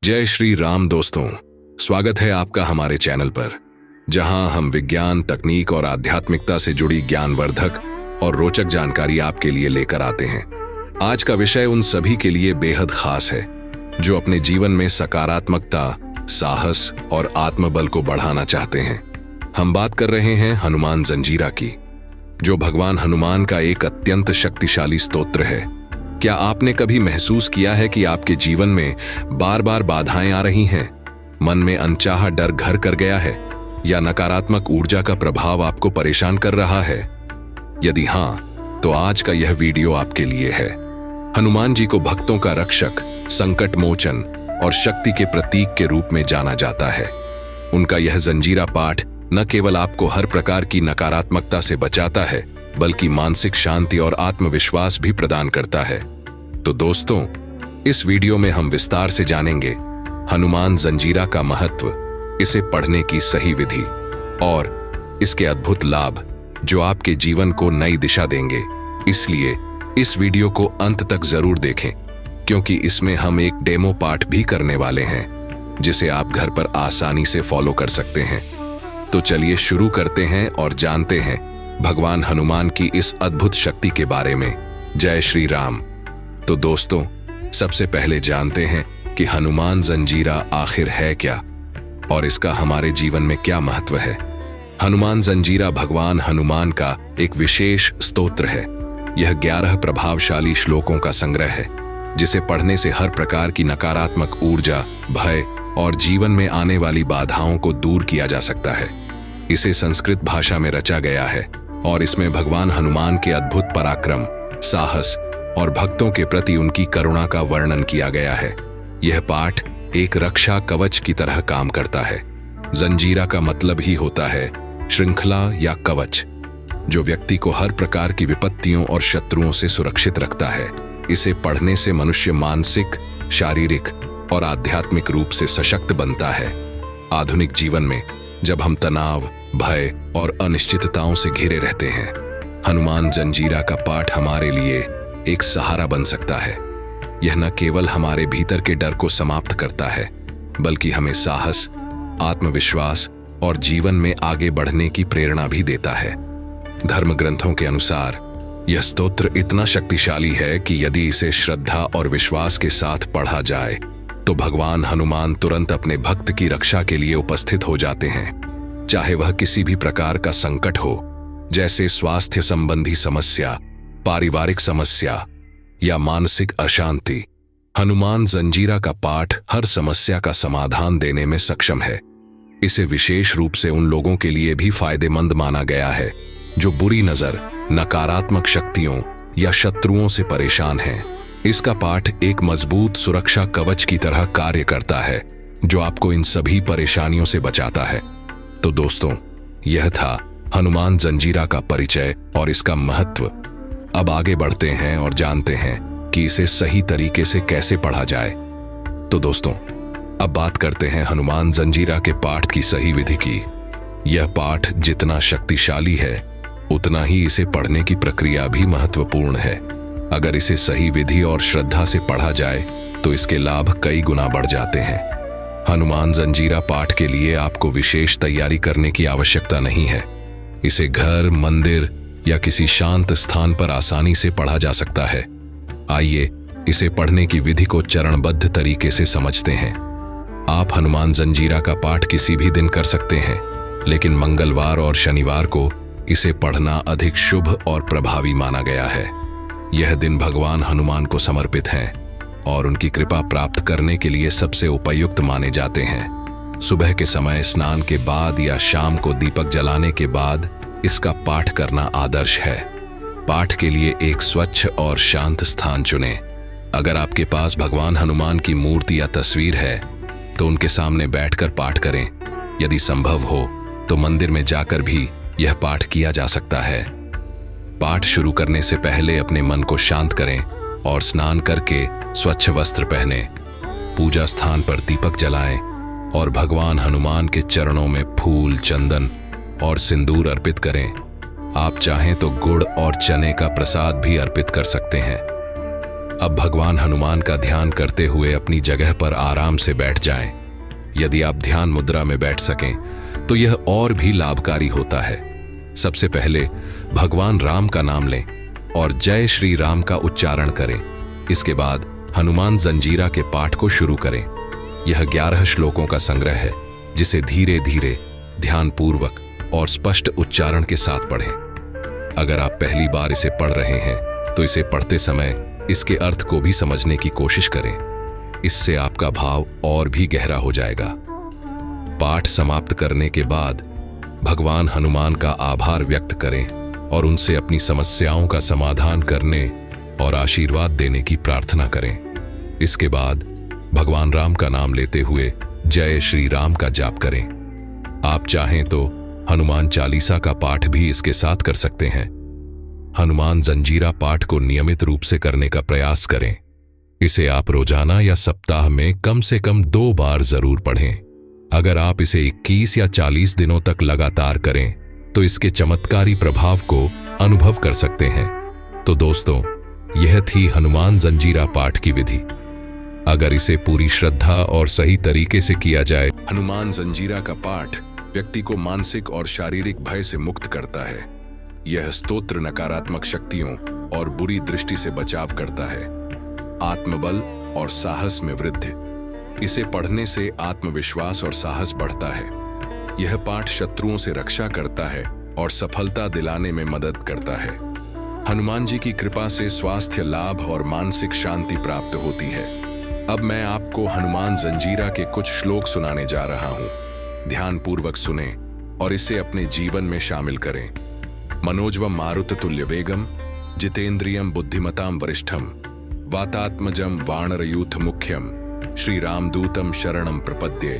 जय श्री राम दोस्तों, स्वागत है आपका हमारे चैनल पर, जहां हम विज्ञान, तकनीक और आध्यात्मिकता से जुड़ी ज्ञानवर्धक और रोचक जानकारी आपके लिए लेकर आते हैं। आज का विषय उन सभी के लिए बेहद खास है जो अपने जीवन में सकारात्मकता, साहस और आत्मबल को बढ़ाना चाहते हैं। हम बात कर रहे हैं हनुमान जंजीरा की, जो भगवान हनुमान का एक अत्यंत शक्तिशाली स्तोत्र है। क्या आपने कभी महसूस किया है कि आपके जीवन में बार बार बाधाएं आ रही हैं, मन में अनचाहा डर घर कर गया है, या नकारात्मक ऊर्जा का प्रभाव आपको परेशान कर रहा है? यदि हां, तो आज का यह वीडियो आपके लिए है। हनुमान जी को भक्तों का रक्षक, संकट मोचन और शक्ति के प्रतीक के रूप में जाना जाता है। उनका यह जंजीरा पाठ न केवल आपको हर प्रकार की नकारात्मकता से बचाता है, बल्कि मानसिक शांति और आत्मविश्वास भी प्रदान करता है। तो दोस्तों, इस वीडियो में हम विस्तार से जानेंगे हनुमान जंजीरा का महत्व, इसे पढ़ने की सही विधि और इसके अद्भुत लाभ जो आपके जीवन को नई दिशा देंगे। इसलिए इस वीडियो को अंत तक जरूर देखें, क्योंकि इसमें हम एक डेमो पाठ भी करने वाले हैं जिसे आप घर पर आसानी से फॉलो कर सकते हैं। तो चलिए शुरू करते हैं और जानते हैं भगवान हनुमान की इस अद्भुत शक्ति के बारे में। जय श्री राम। तो दोस्तों, सबसे पहले जानते हैं कि हनुमान जंजीरा आखिर है क्या और इसका हमारे जीवन में क्या महत्व है। हनुमान जंजीरा भगवान हनुमान का एक विशेष स्तोत्र है। यह 11 प्रभावशाली श्लोकों का संग्रह है, जिसे पढ़ने से हर प्रकार की नकारात्मक ऊर्जा, भय और जीवन में आने वाली बाधाओं को दूर किया जा सकता है। इसे संस्कृत भाषा में रचा गया है और इसमें भगवान हनुमान के अद्भुत पराक्रम, साहस और भक्तों के प्रति उनकी करुणा का वर्णन किया गया है। यह पाठ एक रक्षा कवच की तरह काम करता है। जंजीरा का मतलब ही होता है श्रृंखला या कवच, जो व्यक्ति को हर प्रकार की विपत्तियों और शत्रुओं से सुरक्षित रखता है। इसे पढ़ने से मनुष्य मानसिक, शारीरिक और आध्यात्मिक रूप से सशक्त बनता है। आधुनिक जीवन में जब हम तनाव, भय और अनिश्चितताओं से घिरे रहते हैं, हनुमान जंजीरा का पाठ हमारे लिए एक सहारा बन सकता है। यह न केवल हमारे भीतर के डर को समाप्त करता है, बल्कि हमें साहस, आत्मविश्वास और जीवन में आगे बढ़ने की प्रेरणा भी देता है। धर्म ग्रंथों के अनुसार यह स्तोत्र इतना शक्तिशाली है कि यदि इसे श्रद्धा और विश्वास के साथ पढ़ा जाए तो भगवान हनुमान तुरंत अपने भक्त की रक्षा के लिए उपस्थित हो जाते हैं। चाहे वह किसी भी प्रकार का संकट हो, जैसे स्वास्थ्य संबंधी समस्या, पारिवारिक समस्या या मानसिक अशांति, हनुमान जंजीरा का पाठ हर समस्या का समाधान देने में सक्षम है। इसे विशेष रूप से उन लोगों के लिए भी फायदेमंद माना गया है जो बुरी नजर, नकारात्मक शक्तियों या शत्रुओं से परेशान हैं। इसका पाठ एक मजबूत सुरक्षा कवच की तरह कार्य करता है, जो आपको इन सभी परेशानियों से बचाता है। तो दोस्तों, यह था हनुमान जंजीरा का परिचय और इसका महत्व। अब आगे बढ़ते हैं और जानते हैं कि इसे सही तरीके से कैसे पढ़ा जाए। तो दोस्तों, अब बात करते हैं हनुमान जंजीरा के पाठ की सही विधि की। यह पाठ जितना शक्तिशाली है, उतना ही इसे पढ़ने की प्रक्रिया भी महत्वपूर्ण है। अगर इसे सही विधि और श्रद्धा से पढ़ा जाए तो इसके लाभ कई गुना बढ़ जाते हैं। हनुमान जंजीरा पाठ के लिए आपको विशेष तैयारी करने की आवश्यकता नहीं है। इसे घर, मंदिर या किसी शांत स्थान पर आसानी से पढ़ा जा सकता है। आइए इसे पढ़ने की विधि को चरणबद्ध तरीके से समझते हैं। आप हनुमान जंजीरा का पाठ किसी भी दिन कर सकते हैं, लेकिन मंगलवार और शनिवार को इसे पढ़ना अधिक शुभ और प्रभावी माना गया है। यह दिन भगवान हनुमान को समर्पित हैं और उनकी कृपा प्राप्त करने के लिए सबसे उपयुक्त माने जाते हैं। सुबह के समय स्नान के बाद या शाम को दीपक जलाने के बाद इसका पाठ करना आदर्श है। पाठ के लिए एक स्वच्छ और शांत स्थान चुनें। अगर आपके पास भगवान हनुमान की मूर्ति या तस्वीर है तो उनके सामने बैठकर पाठ करें। यदि संभव हो तो मंदिर में जाकर भी यह पाठ किया जा सकता है। पाठ शुरू करने से पहले अपने मन को शांत करें और स्नान करके स्वच्छ वस्त्र पहनें। पूजा स्थान पर दीपक जलाएं और भगवान हनुमान के चरणों में फूल, चंदन और सिंदूर अर्पित करें। आप चाहें तो गुड़ और चने का प्रसाद भी अर्पित कर सकते हैं। अब भगवान हनुमान का ध्यान करते हुए अपनी जगह पर आराम से बैठ जाएं। यदि आप ध्यान मुद्रा में बैठ सकें तो यह और भी लाभकारी होता है। सबसे पहले भगवान राम का नाम लें और जय श्री राम का उच्चारण करें। इसके बाद हनुमान जंजीरा के पाठ को शुरू करें। यह 11 श्लोकों का संग्रह है जिसे धीरे धीरे, ध्यानपूर्वक और स्पष्ट उच्चारण के साथ पढ़ें। अगर आप पहली बार इसे पढ़ रहे हैं तो इसे पढ़ते समय इसके अर्थ को भी समझने की कोशिश करें। इससे आपका भाव और भी गहरा हो जाएगा। पाठ समाप्त करने के बाद भगवान हनुमान का आभार व्यक्त करें और उनसे अपनी समस्याओं का समाधान करने और आशीर्वाद देने की प्रार्थना करें। इसके बाद भगवान राम का नाम लेते हुए जय श्री राम का जाप करें। आप चाहें तो हनुमान चालीसा का पाठ भी इसके साथ कर सकते हैं। हनुमान जंजीरा पाठ को नियमित रूप से करने का प्रयास करें। इसे आप रोजाना या सप्ताह में कम से कम 2 बार जरूर पढ़ें। अगर आप इसे 21 या 40 दिनों तक लगातार करें तो इसके चमत्कारी प्रभाव को अनुभव कर सकते हैं। तो दोस्तों, यह थी हनुमान जंजीरा पाठ की विधि। अगर इसे पूरी श्रद्धा और सही तरीके से किया जाए, हनुमान जंजीरा का पाठ व्यक्ति को मानसिक और शारीरिक भय से मुक्त करता है। यह स्तोत्र नकारात्मक शक्तियों और बुरी दृष्टि से बचाव करता है। आत्मबल और साहस में वृद्धि। इसे पढ़ने से आत्मविश्वास और साहस बढ़ता है। यह पाठ शत्रुओं से रक्षा करता है और सफलता दिलाने में मदद करता है। हनुमान जी की कृपा से स्वास्थ्य लाभ और मानसिक शांति प्राप्त होती है। अब मैं आपको हनुमान जंजीरा के कुछ श्लोक सुनाने जा रहा हूं। ध्यानपूर्वक सुने और इसे अपने जीवन में शामिल करें। मनोजवम मारुत तुल्य वेगम, जितेंद्रियम बुद्धिमताम वरिष्ठम, वातात्मजम वानरयूथ मुख्यम, श्री रामदूतम शरणम प्रपद्ये।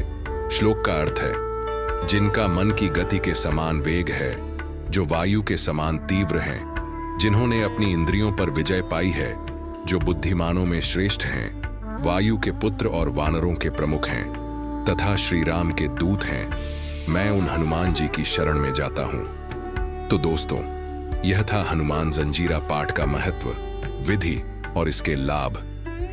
श्लोक का अर्थ है, जिनका मन की गति के समान वेग है, जो वायु के समान तीव्र हैं, जिन्होंने अपनी इंद्रियों पर विजय पाई है, जो बुद्धिमानों में श्रेष्ठ हैं, वायु के पुत्र और वानरों के प्रमुख हैं, तथा श्री राम के दूत हैं, मैं उन हनुमान जी की शरण में जाता हूं। तो दोस्तों, यह था हनुमान जंजीरा पाठ का महत्व, विधि और इसके लाभ।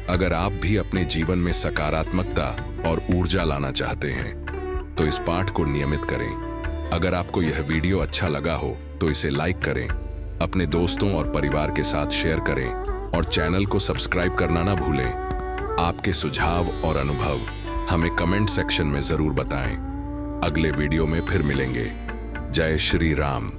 अगर आप भी अपने जीवन में सकारात्मकता और ऊर्जा लाना चाहते हैं तो इस पाठ को नियमित करें। अगर आपको यह वीडियो अच्छा लगा हो तो इसे लाइक करें, अपने दोस्तों और परिवार के साथ शेयर करें और चैनल को सब्सक्राइब करना ना भूलें। आपके सुझाव और अनुभव हमें कमेंट सेक्शन में जरूर बताएं। अगले वीडियो में फिर मिलेंगे। जय श्री राम।